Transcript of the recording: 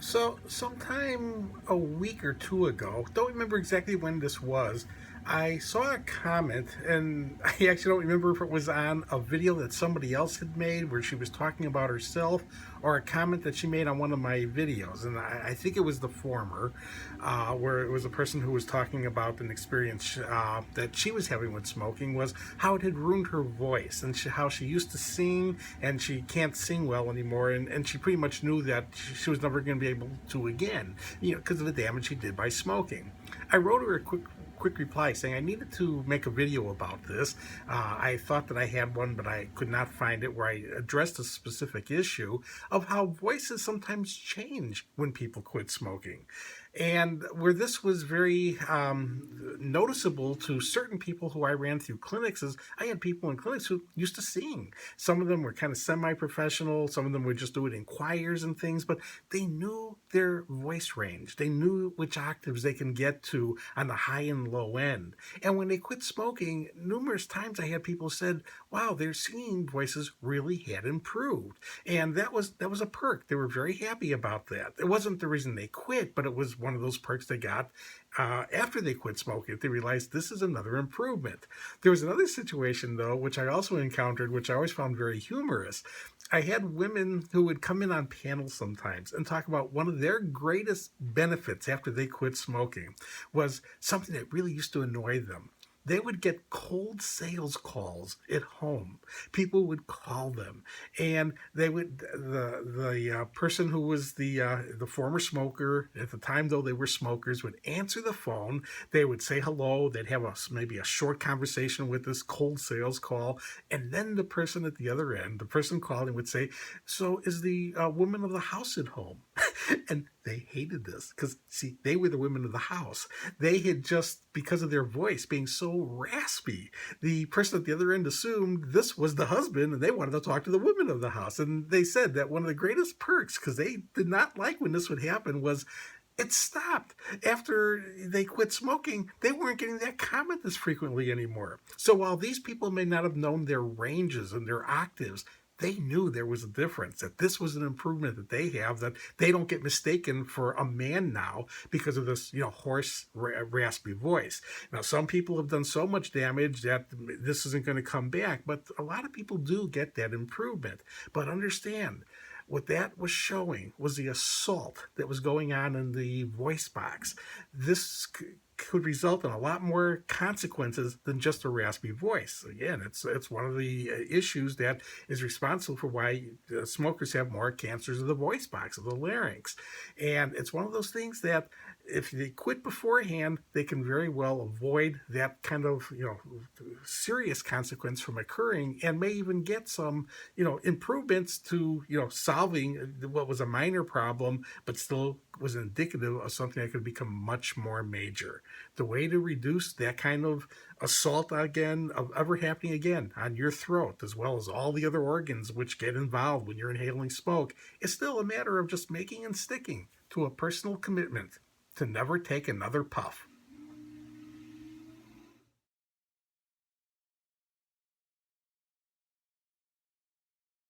So, sometime a week or two ago, don't remember exactly when this was, I saw a comment, and I actually don't remember if it was on a video that somebody else had made where she was talking about herself or a comment that she made on one of my videos. And I think it was the former, where it was a person who was talking about an experience that she was having with smoking, was how it had ruined her voice and how she used to sing and she can't sing well anymore. And she pretty much knew that she was never going to be able to again, because of the damage she did by smoking. I wrote her a quick reply saying I needed to make a video about this. I thought that I had one, but I could not find it where I addressed a specific issue of how voices sometimes change when people quit smoking. And where this was very noticeable to certain people who I ran through clinics is I had people in clinics who used to sing. Some of them were kind of semi-professional. Some of them would just do it in choirs and things, but they knew their voice range. They knew which octaves they can get to on the high and low end. And when they quit smoking, numerous times I had people said, wow, their singing voices really had improved. And that was a perk. They were very happy about that. It wasn't the reason they quit, but it was one of those perks they got after they quit smoking. They realized this is another improvement. There was another situation, though, which I also encountered, which I always found very humorous. I had women who would come in on panels sometimes and talk about one of their greatest benefits after they quit smoking was something that really used to annoy them. They would get cold sales calls at home. People would call them, and they would the person who was the former smoker at the time, though they were smokers, would answer the phone. They would say hello. They'd have maybe a short conversation with this cold sales call, and then the person at the other end, the person calling, would say, "So is the woman of the house at home?" And they hated this because, see, they were the women of the house. They had just, because of their voice being so raspy, the person at the other end assumed this was the husband and they wanted to talk to the woman of the house. And they said that one of the greatest perks, because they did not like when this would happen, was it stopped. After they quit smoking, they weren't getting that comment as frequently anymore. So while these people may not have known their ranges and their octaves, they knew there was a difference, that this was an improvement that they have, that they don't get mistaken for a man now because of this, hoarse, raspy voice. Now, some people have done so much damage that this isn't going to come back, but a lot of people do get that improvement. But understand, what that was showing was the assault that was going on in the voice box. This could result in a lot more consequences than just a raspy voice. Again, it's one of the issues that is responsible for why smokers have more cancers of the voice box, of the larynx. And it's one of those things that if they quit beforehand, they can very well avoid that kind of, serious consequence from occurring, and may even get some, improvements to, solving what was a minor problem, but still was indicative of something that could become much more major. The way to reduce that kind of assault again, of ever happening again on your throat, as well as all the other organs which get involved when you're inhaling smoke, is still a matter of just making and sticking to a personal commitment to never take another puff.